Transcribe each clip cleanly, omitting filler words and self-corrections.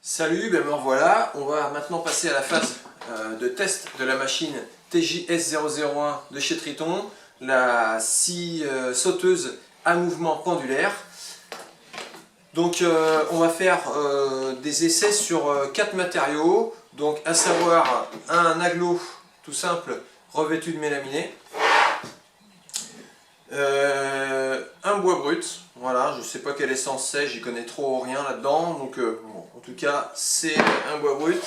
Salut, ben me revoilà. On va maintenant passer à la phase de test de la machine TJS001 de chez Triton, la scie sauteuse à mouvement pendulaire. Donc on va faire des essais sur 4 matériaux, donc à savoir un aglo tout simple revêtu de mélaminé, un bois brut, voilà, je sais pas quelle essence c'est, j'y connais trop rien là-dedans, donc bon, en tout cas c'est un bois brut,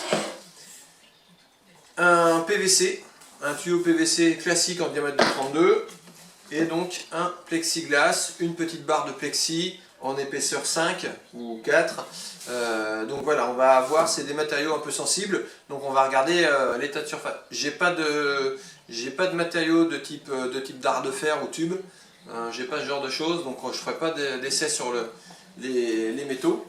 un PVC, un tuyau PVC classique en diamètre de 32, et donc un plexiglas, une petite barre de plexi en épaisseur 5 ou 4. Donc voilà, on va voir, c'est des matériaux un peu sensibles, donc on va regarder l'état de surface. J'ai pas de matériaux de type dard de fer ou tube, j'ai pas ce genre de choses, donc je ferai pas d'essai sur les métaux.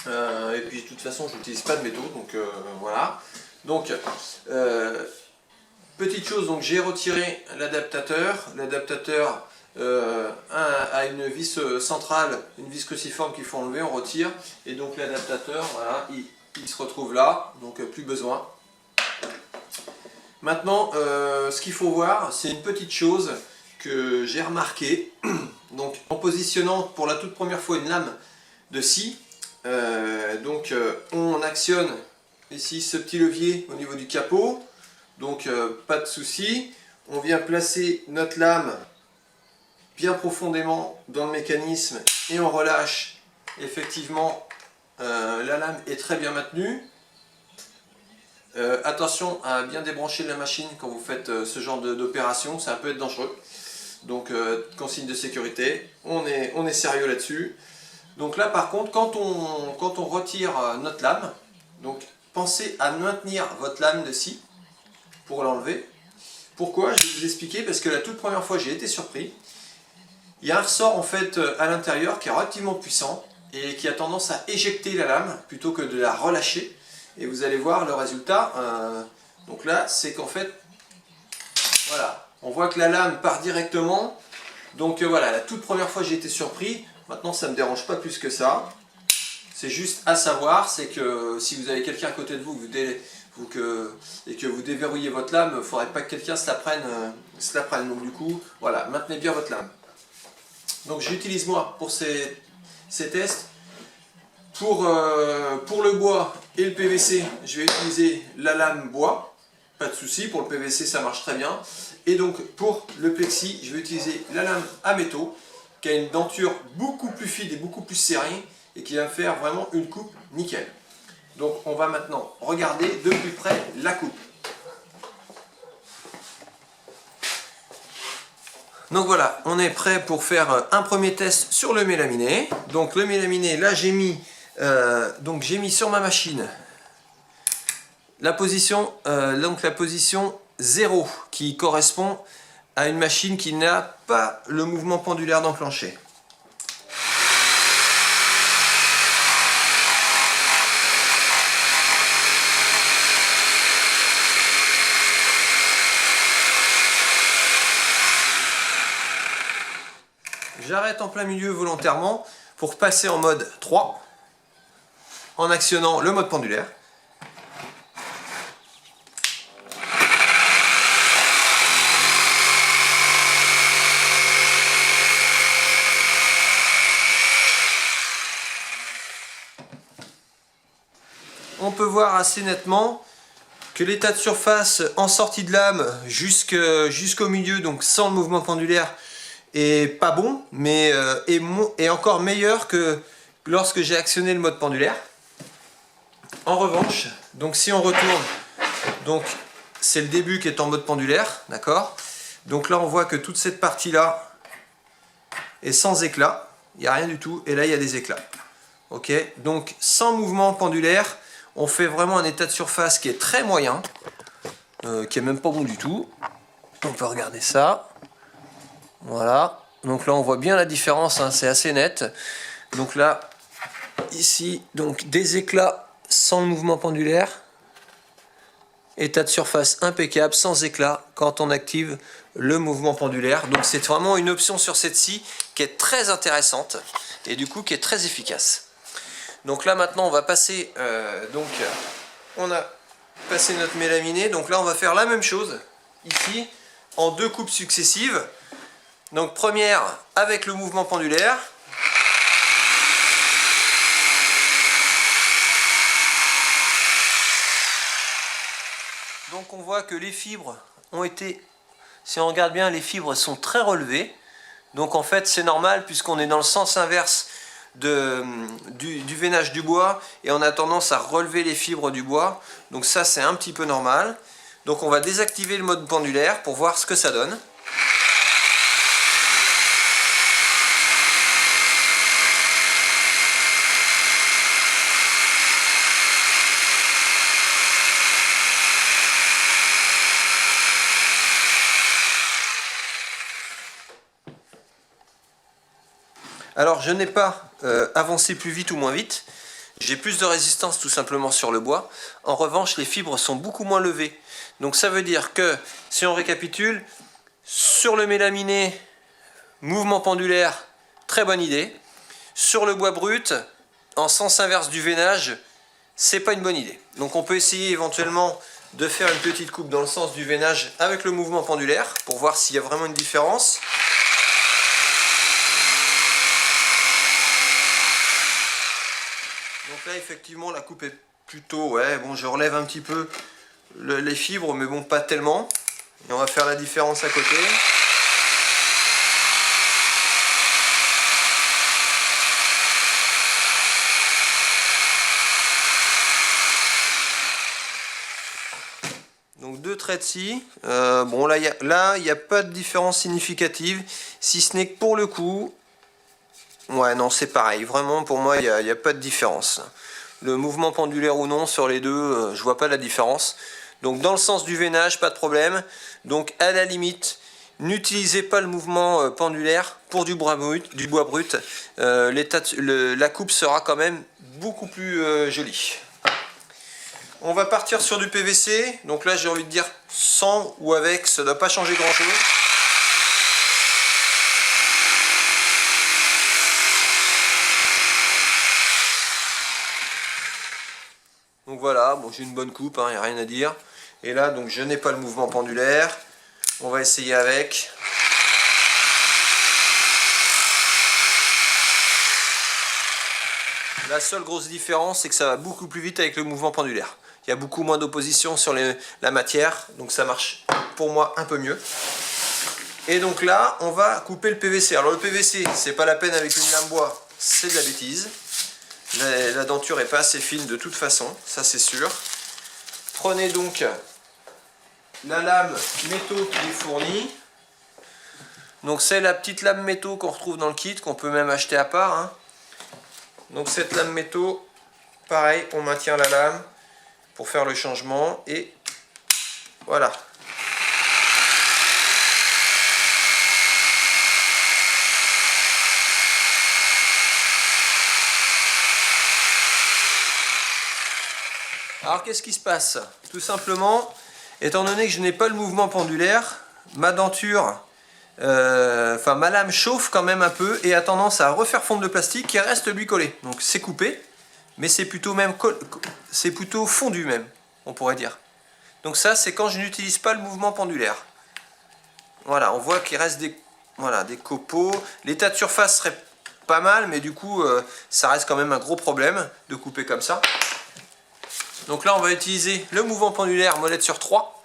Et puis de toute façon je n'utilise pas de métaux, donc voilà. Donc petite chose, donc j'ai retiré l'adaptateur. L'adaptateur a une vis centrale, une vis cruciforme qu'il faut enlever, on retire. Et donc l'adaptateur, voilà, il se retrouve là, donc plus besoin. Maintenant, ce qu'il faut voir, c'est une petite chose que j'ai remarqué. Donc en positionnant pour la toute première fois une lame de scie, on actionne ici ce petit levier au niveau du capot. Donc pas de souci, on vient placer notre lame bien profondément dans le mécanisme et on relâche. Effectivement, la lame est très bien maintenue. Attention à bien débrancher la machine quand vous faites ce genre d'opération, ça peut être dangereux. Donc consigne de sécurité, on est sérieux là-dessus. Donc là par contre, quand on retire notre lame, donc pensez à maintenir votre lame de scie pour l'enlever. Pourquoi? Je vais vous expliquer, parce que la toute première fois j'ai été surpris. Il y a un ressort en fait à l'intérieur qui est relativement puissant et qui a tendance à éjecter la lame plutôt que de la relâcher. Et vous allez voir le résultat. Donc là, c'est qu'en fait, voilà, on voit que la lame part directement. Donc voilà, la toute première fois j'ai été surpris. Maintenant ça ne me dérange pas plus que ça. C'est juste à savoir, c'est que si vous avez quelqu'un à côté de vous, et que vous déverrouillez votre lame, il ne faudrait pas que quelqu'un se la prenne. Donc du coup, voilà, maintenez bien votre lame. Donc j'utilise moi pour ces tests. Pour le bois et le PVC, je vais utiliser la lame bois, pas de souci, pour le PVC ça marche très bien. Et donc pour le plexi, je vais utiliser la lame à métaux, qui a une denture beaucoup plus fine et beaucoup plus serrée, et qui va me faire vraiment une coupe nickel. Donc on va maintenant regarder de plus près la coupe. Donc voilà, on est prêt pour faire un premier test sur le mélaminé. Donc le mélaminé, là j'ai mis sur ma machine la position 0 qui correspond à une machine qui n'a pas le mouvement pendulaire d'enclenché. J'arrête en plein milieu volontairement pour passer en mode 3 en actionnant le mode pendulaire. On peut voir assez nettement que l'état de surface en sortie de lame jusqu'au milieu, donc sans le mouvement pendulaire, est pas bon, mais est encore meilleur que lorsque j'ai actionné le mode pendulaire. En revanche, donc si on retourne, donc c'est le début qui est en mode pendulaire, d'accord? Donc là on voit que toute cette partie là est sans éclat, il n'y a rien du tout, et là il y a des éclats. Ok, donc sans mouvement pendulaire, on fait vraiment un état de surface qui est très moyen, qui est même pas bon du tout. On peut regarder ça. Voilà, donc là on voit bien la différence, hein, c'est assez net. Donc là, ici, donc des éclats sans le mouvement pendulaire. État de surface impeccable, sans éclat, quand on active le mouvement pendulaire. Donc c'est vraiment une option sur cette scie qui est très intéressante et du coup qui est très efficace. Donc là maintenant on va passer, on a passé notre mélaminé, donc là on va faire la même chose ici en 2 coupes successives. Donc première avec le mouvement pendulaire. Donc on voit que les fibres ont été, si on regarde bien, les fibres sont très relevées. Donc en fait c'est normal puisqu'on est dans le sens inverse du veinage du bois et on a tendance à relever les fibres du bois. Donc ça c'est un petit peu normal. Donc on va désactiver le mode pendulaire pour voir ce que ça donne. Alors je n'ai pas avancé plus vite ou moins vite, j'ai plus de résistance tout simplement sur le bois. En revanche les fibres sont beaucoup moins levées. Donc ça veut dire que si on récapitule, sur le mélaminé, mouvement pendulaire, très bonne idée. Sur le bois brut, en sens inverse du veinage, c'est pas une bonne idée. Donc on peut essayer éventuellement de faire une petite coupe dans le sens du veinage avec le mouvement pendulaire pour voir s'il y a vraiment une différence. Donc là effectivement la coupe est plutôt, ouais bon je relève un petit peu les fibres mais bon pas tellement. Et on va faire la différence à côté. Donc 2 traits de scie. Bon là il n'y a pas de différence significative si ce n'est que pour le coup. Ouais, non, c'est pareil. Vraiment, pour moi, il n'y a pas de différence. Le mouvement pendulaire ou non, sur les deux, je vois pas la différence. Donc, dans le sens du veinage, pas de problème. Donc, à la limite, n'utilisez pas le mouvement pendulaire pour du bois brut. La coupe sera quand même beaucoup plus jolie. On va partir sur du PVC. Donc là, j'ai envie de dire sans ou avec, ça ne doit pas changer grand-chose. Donc voilà, bon, j'ai une bonne coupe, il n'y a rien à dire. Et là, donc je n'ai pas le mouvement pendulaire. On va essayer avec. La seule grosse différence, c'est que ça va beaucoup plus vite avec le mouvement pendulaire. Il y a beaucoup moins d'opposition sur la matière, donc ça marche pour moi un peu mieux. Et donc là, on va couper le PVC. Alors le PVC, c'est pas la peine avec une lame bois, c'est de la bêtise. La denture n'est pas assez fine de toute façon, ça c'est sûr. Prenez donc la lame métaux qui est fournie. Donc c'est la petite lame métaux qu'on retrouve dans le kit, qu'on peut même acheter à part, hein. Donc cette lame métaux, pareil, on maintient la lame pour faire le changement et voilà. Alors qu'est-ce qui se passe? Tout simplement, étant donné que je n'ai pas le mouvement pendulaire, ma denture, ma lame chauffe quand même un peu et a tendance à refaire fondre le plastique qui reste lui collé. Donc c'est coupé, mais c'est plutôt fondu même, on pourrait dire. Donc ça c'est quand je n'utilise pas le mouvement pendulaire. Voilà, on voit qu'il reste des copeaux. L'état de surface serait pas mal, mais du coup ça reste quand même un gros problème de couper comme ça. Donc là on va utiliser le mouvement pendulaire molette sur 3.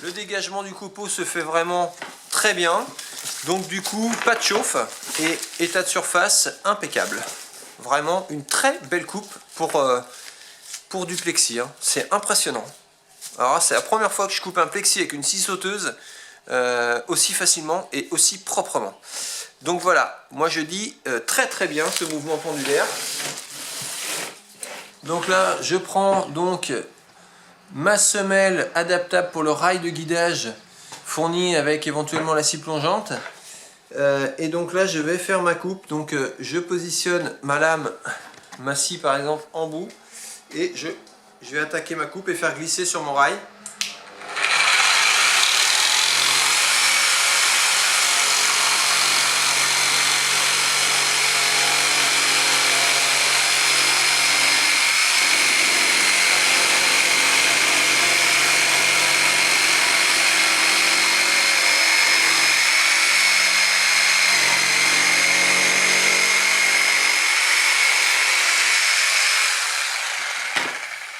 Le dégagement du copeau se fait vraiment très bien. Donc du coup pas de chauffe et état de surface impeccable. Vraiment une très belle coupe pour du plexi, hein. C'est impressionnant. Alors c'est la première fois que je coupe un plexi avec une scie sauteuse aussi facilement et aussi proprement. Donc voilà, moi je dis très très bien ce mouvement pendulaire. Donc là je prends donc ma semelle adaptable pour le rail de guidage fournie avec éventuellement la scie plongeante. Et donc là je vais faire ma coupe. Donc je positionne ma lame, ma scie par exemple en bout et je je vais attaquer ma coupe et faire glisser sur mon rail.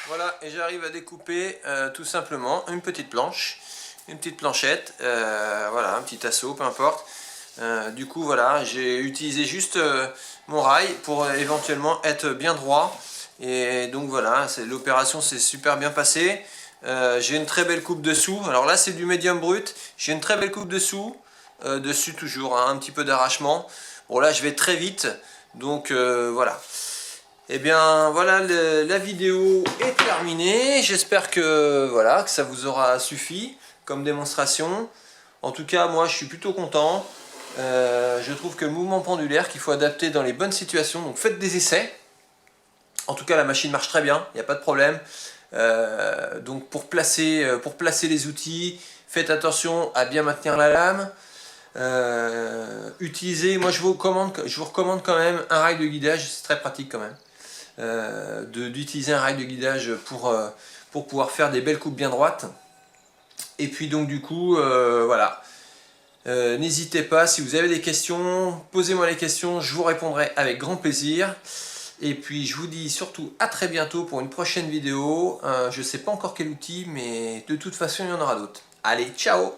Voilà, et j'arrive à découper tout simplement une petite planchette, voilà, un petit assaut, peu importe. Du coup, voilà, j'ai utilisé juste mon rail pour éventuellement être bien droit. Et donc voilà, l'opération s'est super bien passée. J'ai une très belle coupe dessous. Alors là, c'est du médium brut. J'ai une très belle coupe dessous. Dessus toujours, hein, un petit peu d'arrachement. Bon là, je vais très vite. Donc voilà. Et bien voilà, la vidéo est terminée. J'espère que, voilà, que ça vous aura suffi comme démonstration. En tout cas, moi je suis plutôt content. Je trouve que le mouvement pendulaire qu'il faut adapter dans les bonnes situations. Donc faites des essais. En tout cas, la machine marche très bien, il n'y a pas de problème. Donc pour placer les outils, faites attention à bien maintenir la lame. Utilisez, moi je vous recommande quand même un rail de guidage, c'est très pratique quand même. D'utiliser un rail de guidage pour pouvoir faire des belles coupes bien droites. Et puis donc du coup, voilà. N'hésitez pas, si vous avez des questions, posez-moi les questions, je vous répondrai avec grand plaisir. Et puis je vous dis surtout à très bientôt pour une prochaine vidéo. Je ne sais pas encore quel outil, mais de toute façon il y en aura d'autres. Allez, ciao!